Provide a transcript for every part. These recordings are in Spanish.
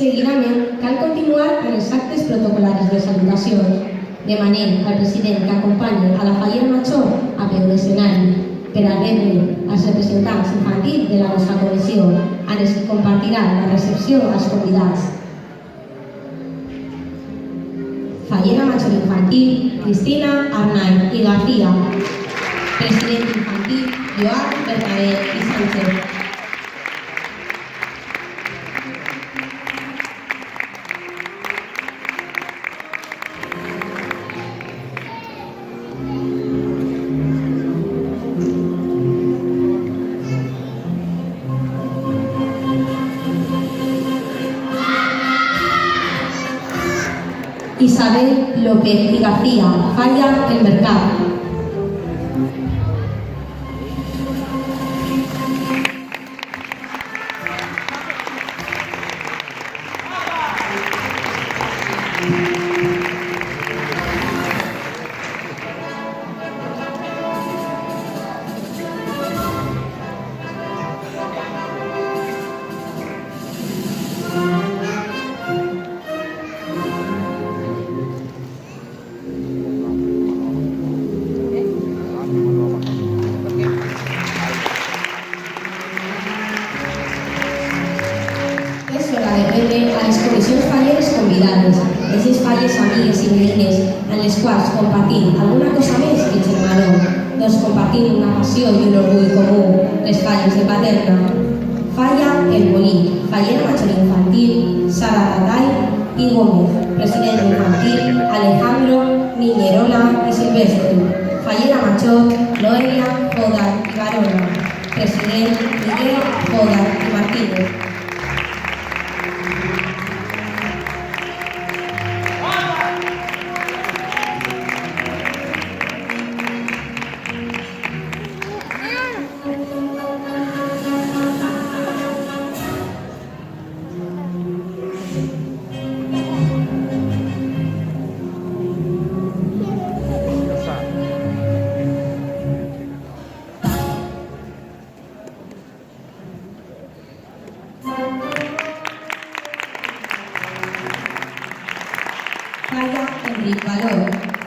Seguidament, cal continuar amb els actes protocolaris de salutacions. Demanem al president que acompanyi a la fallera major a peu d'escenari per a rebre als representants infantils de la nostra comissió, amb els que compartirà la recepció als convidats. Fallera major infantil, Cristina Arnaiz i García. President infantil, Joan Bernabé i Sánchez. Isabel López y García, Falla El Mercado. A les comissions falleres convidades, aquestes falles amigues i veïnes en les quals compartim alguna cosa més que germanor, doncs compartim una passió i un orgull comú, les falles de Paterna. Falla El Molí, fallera major infantil, Sara Tatay i Gómez, president infantil, Alejandro Niñerola i Silvestre, fallera major, Noelia Joda i Barona, president Miguel Joda i Martínez. Falla Enric Valor,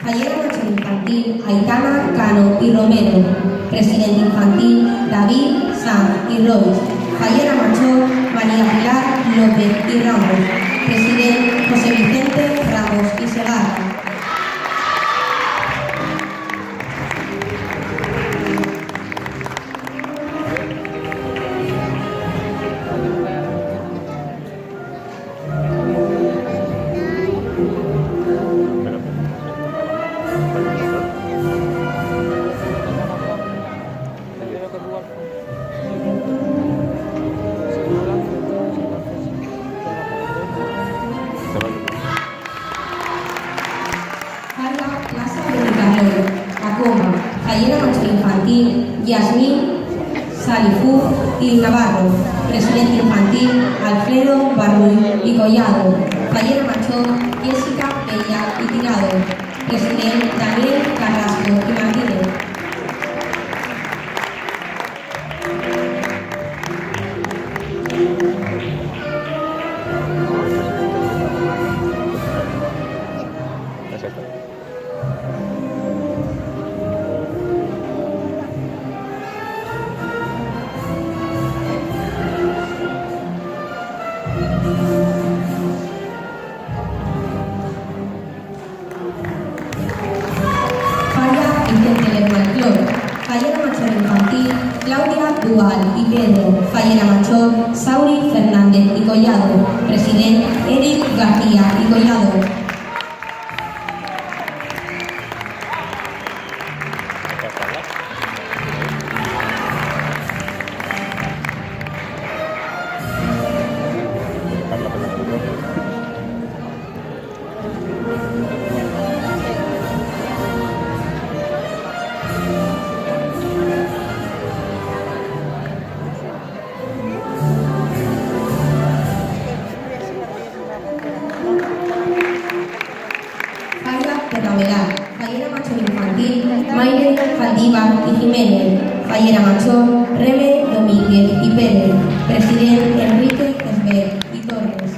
fallera major infantil, Aitana Cano y Romero, president infantil, David Sanz y Roig, fallera major, María Pilar López y Ramos, president José Vicente Ramos y Segar. Fallera major infantil, Yasmín Salifú y Navarro, presidente infantil, Alfredo Barrull y Collado, fallera major, Jessica Bella y Tirado, presidente Daniel Carrasco y Martínez. Fallera major infantil, Claudia Dual y Pedro, fallera major, Sauri Fernández y Collado, president Eric García y Collado. Fallera major infantil, Maire Faldívar y Jiménez, fallera major, Reme Domínguez y Pérez, president Enrique Esbert y Torres.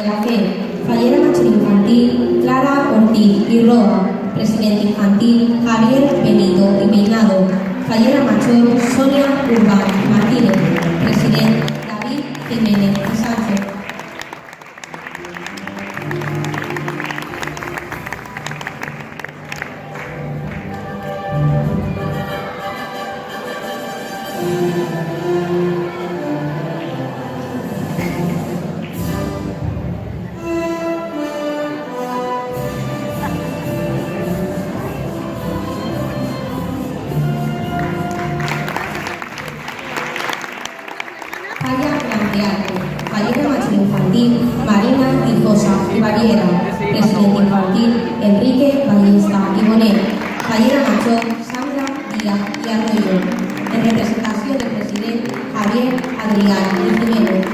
de la Fe, Fallera Macho Infantil, Clara Ortiz y Roa, Presidente Infantil, Javier Benito y Peinado, Fallera Mayor, Sonia Urbán Martínez, Presidente, David Jiménez y Sánchez. Fallera Macho Infantil, Marina Tizosa y Baviera, Presidente Infantil, Enrique Ballesta y Bonet, Fallera Macho, Sandra Díaz y Arroyo, en representación del Presidente Javier Adrián y Jiménez.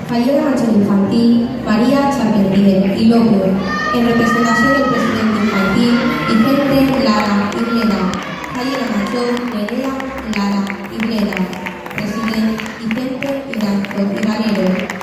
Fallera Macho Infantil, María Charpentier y López, en representación del Presidente Infantil, Vicente Lara y Bleda. Fallera Macho, Nerea Lara y Bleda, Presidente Vicente Iranzo y Valero.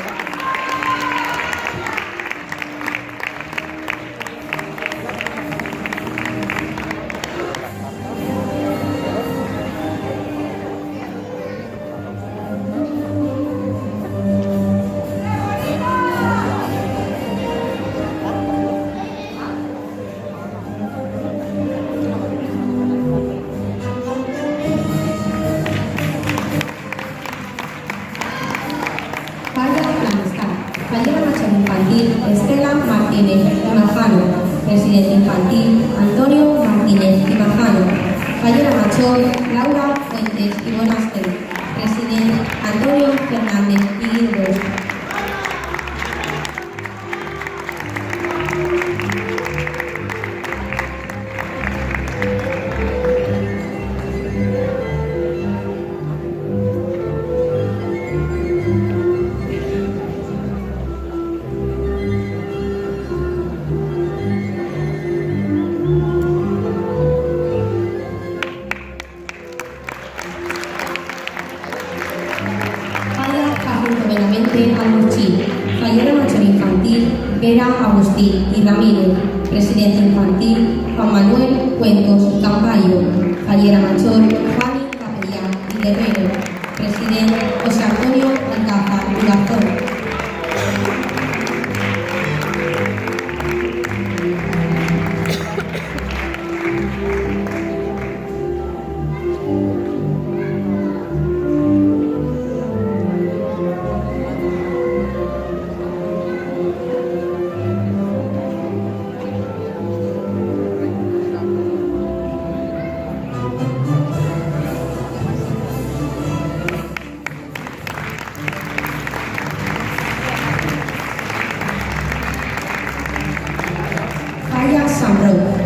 Estela Martínez y Majano, Presidente Infantil, Antonio Martínez y Majano, Fallera Macho, Laura Fuentes y Bonaster, Presidente, Antonio Fernández y Guillermo. Fallera Macho Infantil, Vera Agustín y Ramírez, Presidente Infantil, Juan Manuel Cuentos y Campayo, Fallera Mayor, Juan Capellán y Guerrero, Presidente José Antonio Alcázar y Garzón.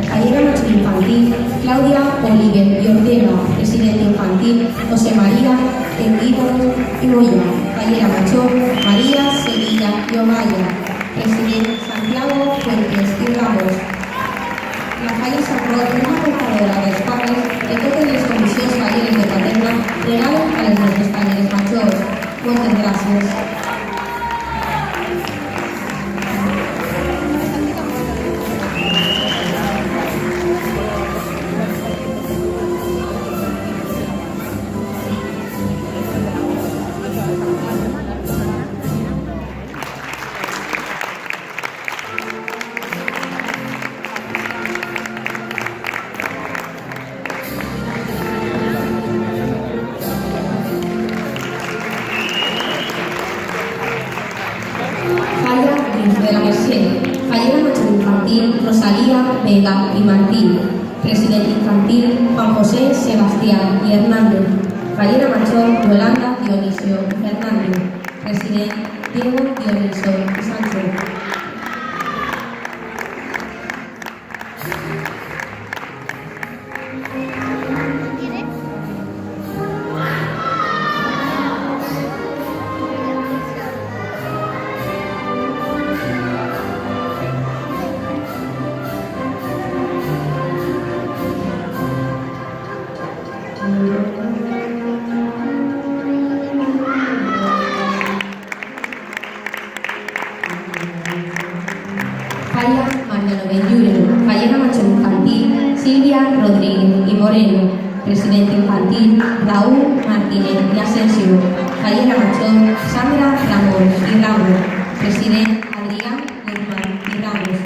Fallera Macho Infantil, Claudia Oliver y Ortega, Presidente Infantil, José María Enguido y Moya, Fallera Macho, María Sevilla y Omaya, Presidente Santiago Fuentes y Ramos. La Falla Sacro es una portadora de los padres de totes les comissions falleres de paterna regalen a les nostres falleres majors. Moltes gràcies. Fallera Macho Infantil, Rosalía Vega y Martín, Presidente Infantil, Juan José Sebastián y Hernández, Fallera Macho, Yolanda Dionisio y Fernández, Presidente Diego Dionisio y Sánchez. Falla Mariano Benlluren, Fallera Macho Infantil Silvia Rodríguez y Moreno, Presidente Infantil Raúl Martínez y Asensio, Fallera Macho Sandra Ramos y Ramos, Presidente Adrián Guzmán y Ramos.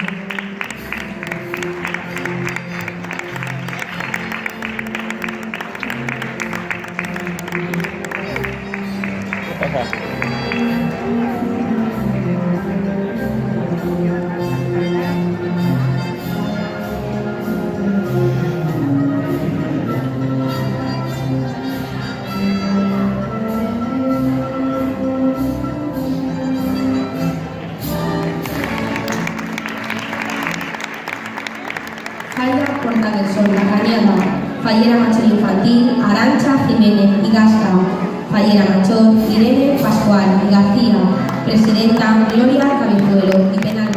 Falla Puerta del Sol, La Cañada, Fallera Mayor Infantil, Arantxa Jiménez y Gasca, Fallera Mayor, Irene Pascual y García, Presidenta Gloria Cabezuelo y Penalba.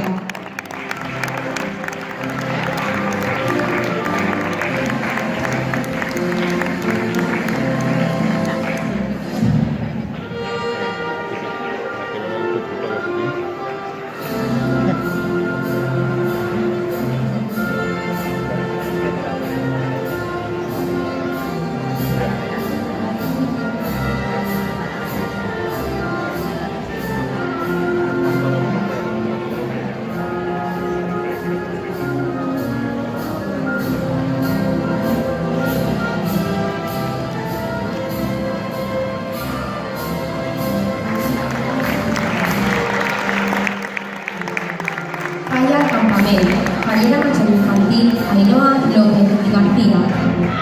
Fallera Mayor Infantil Ainhoa López y García,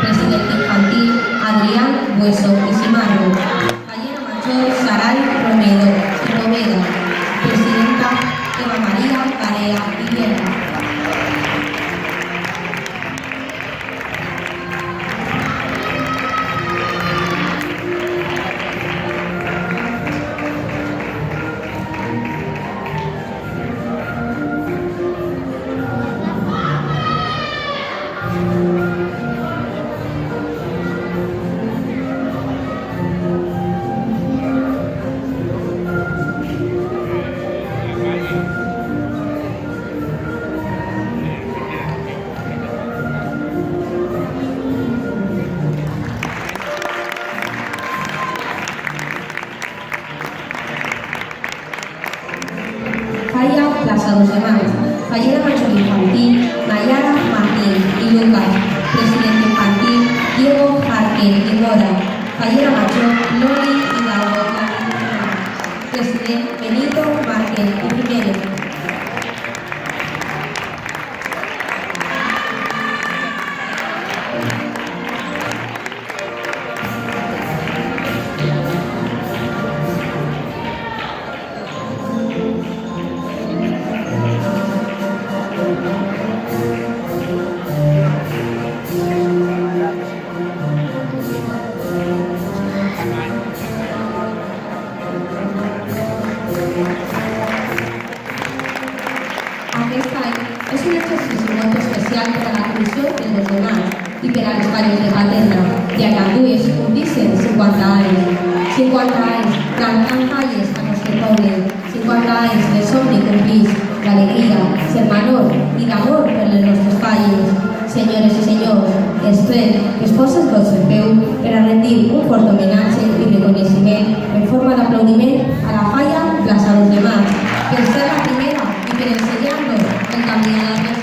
Presidente Infantil Adrián Bueso y Simarro, Fallera Mayor Saray Romero y Romero, Presidenta Eva María Tarea y Guerra. Plaza Los Demás, Fallera Mayor Infantil Nayara Martín y Lucas, Presidente Infantil Diego Jarque y Mora, Fallera Mayor Loli Hidalgo Clarita, Presidente Benito Márquez y Jiménez. Es un ejercici molt especial per a la Comissió de los Demás i per a les Falles de Paterna, ja que avui es complissen 50 anys. 50 anys cantant falles a nostre poble, 50 anys de somni complís, d'alegria, germanor i d'amor per les nostres falles. Senyores i senyors, espero que es posen tots en peu per a rendir un fort homenatge i reconeixement en forma d'aplaudiment a la falla Plaça Los Demás, per ser la primera i per ensenyar-nos el camí a la resta.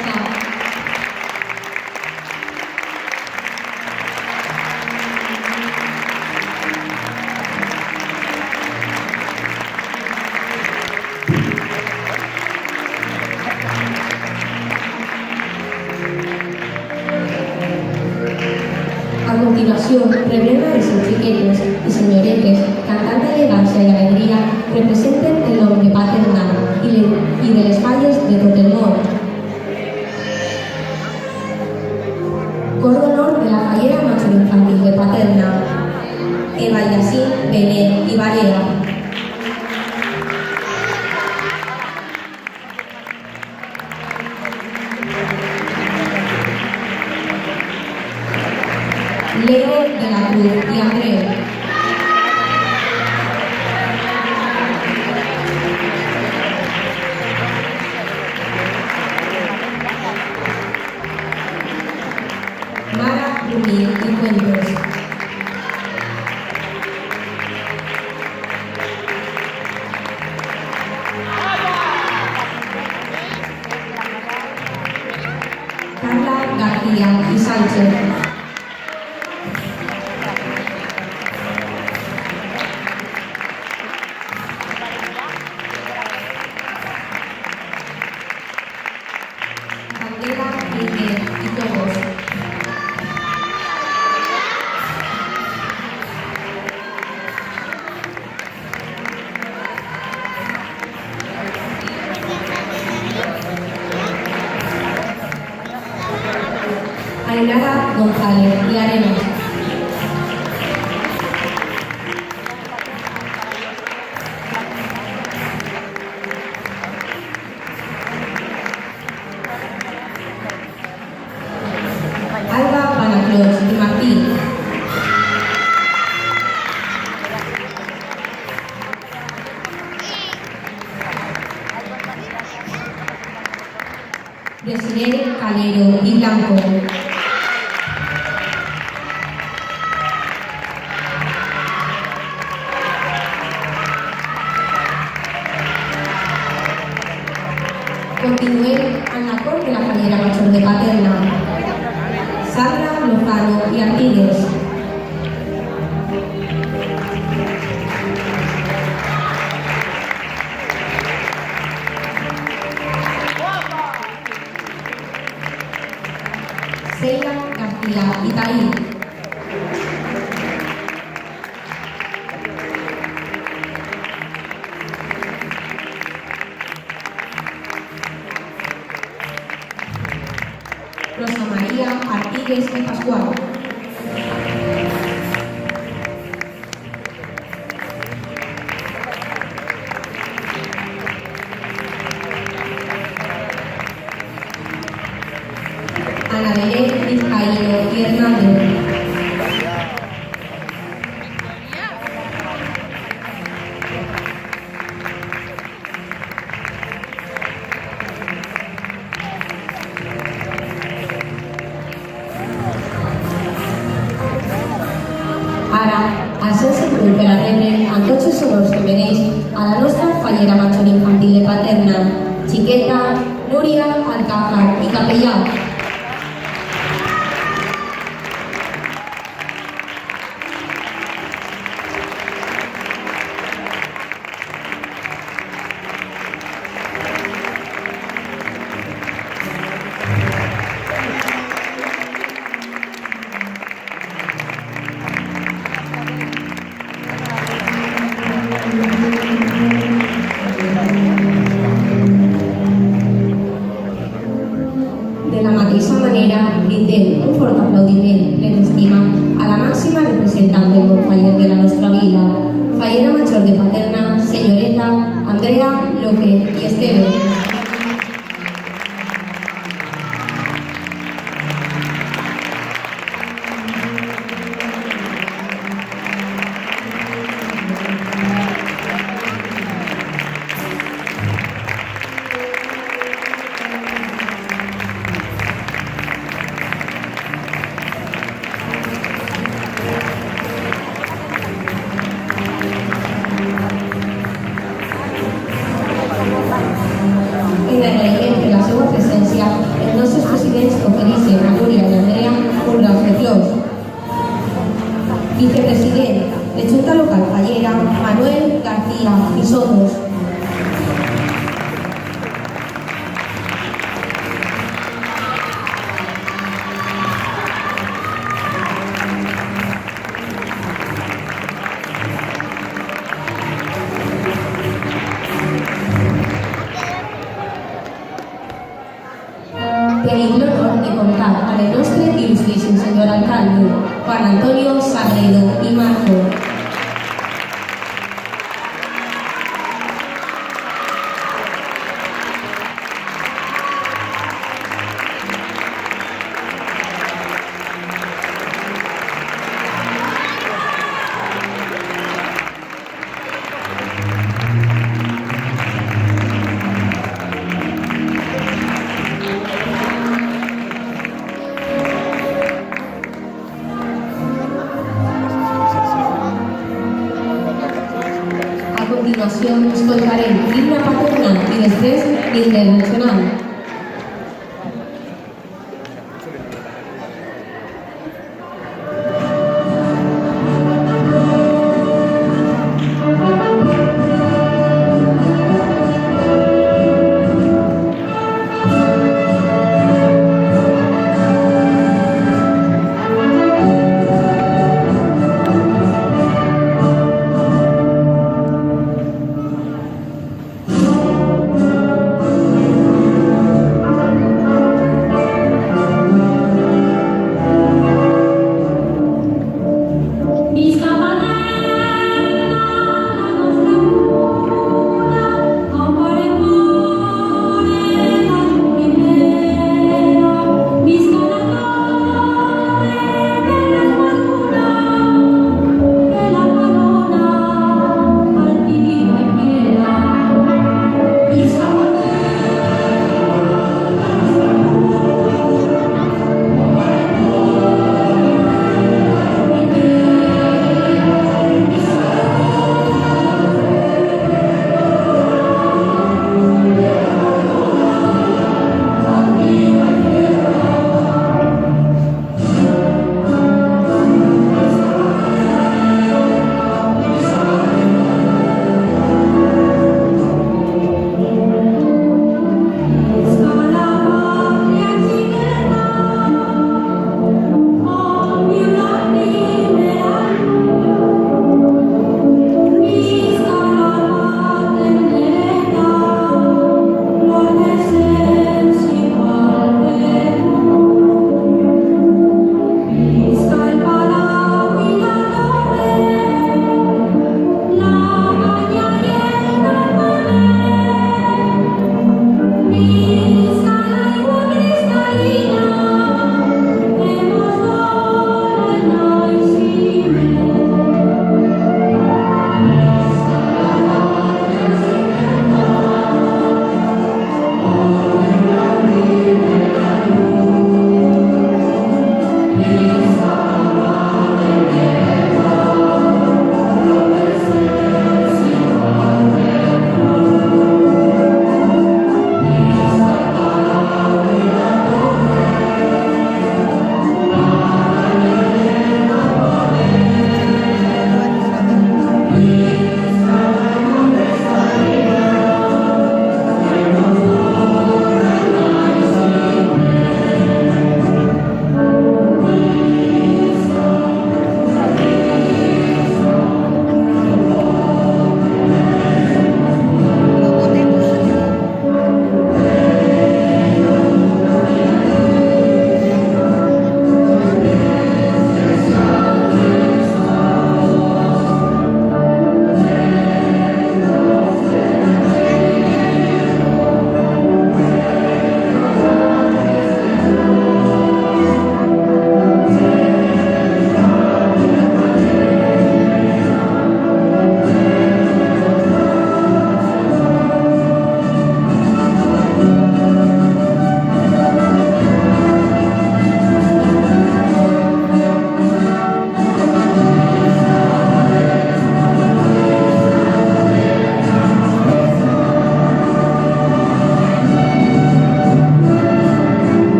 A continuació, rebrem a les xiquetes i senyoretes que amb tanta elegància i alegria representen el nom de Paterna i de les falles de tot el món. Cor d'honor de la Fallera Mayor Infantil de Paterna, Eva Yacín Benet i Barea. Leo de la Cruz y Andreu. Unir y Cuentos. Carla García y Sánchez. Candela, Miguel y todos. Ainara González y Arenas. Alba Panaclos y Martín. Desiree Calero y Blanco. Continué en la corte de la Fallera Mayor de Paterna. Sandra Lozano y Artigues. Sheila García y Taí. Rosa María Artigues y Pascual. Ana Belén Vizcaíno y Hernández. Ara, al ser segur per a rebre amb tots els honors que mereix a la nostra Fallera Major Infantil de Paterna, Xiqueta, Núria Alcázar i Capellà. De la mateixa manera, brindem un fort aplaudiment ple d'estima a la màxima representant del món faller de la nostra vila, Fallera Major de Paterna, senyoreta Andrea López i Esteve. En agraïment per la seva presència, els nostres presidents ofereixen a Núria i Andrea un raig de flors. Vicepresident de Junta Local Fallera, Manuel García y Sotos. Tenim l'honor de comptar amb el nostre il·lustríssim senyor alcalde, Juan Antonio Sagredo y Marco. internacional.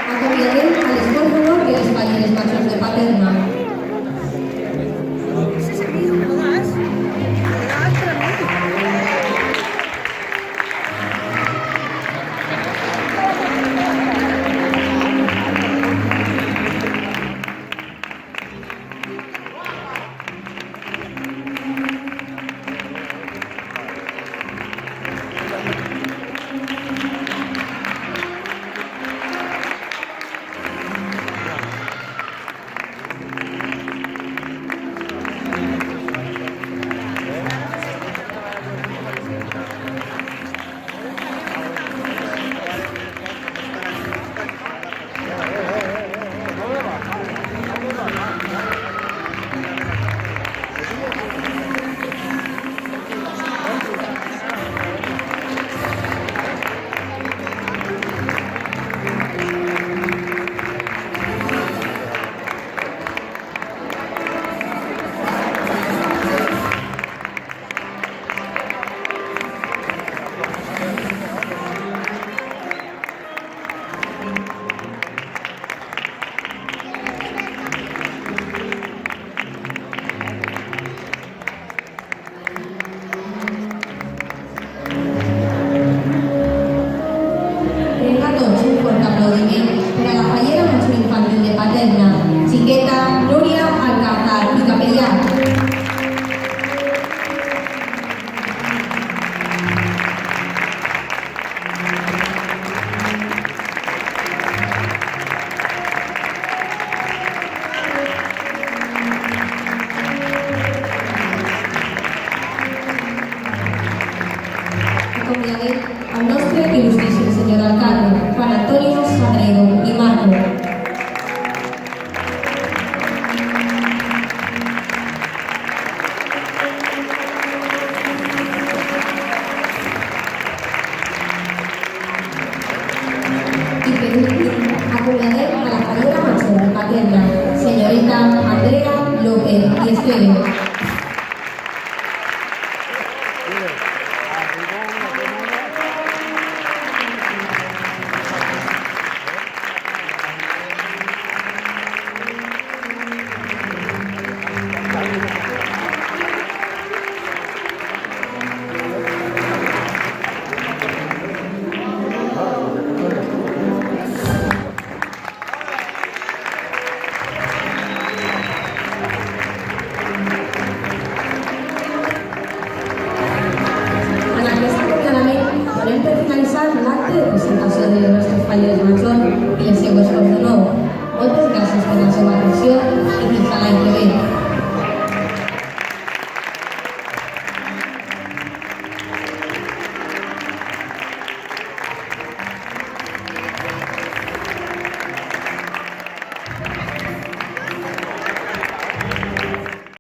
Acomiadem a l'esforç honor que les falles majors de Paterna. Chiqueta, Núria Alcázar i Capellà. Acomiadem el nostre il·lustríssim senyor alcalde, Juan Antonio Sagredo i Marco. Acomiadem a la fallera major de Paterna, señorita Andrea López y Esteve. Volem per finalitzar l'acte de presentació de les nostres falles majors i les seues coses de nou. passió i fins a l'any que ve.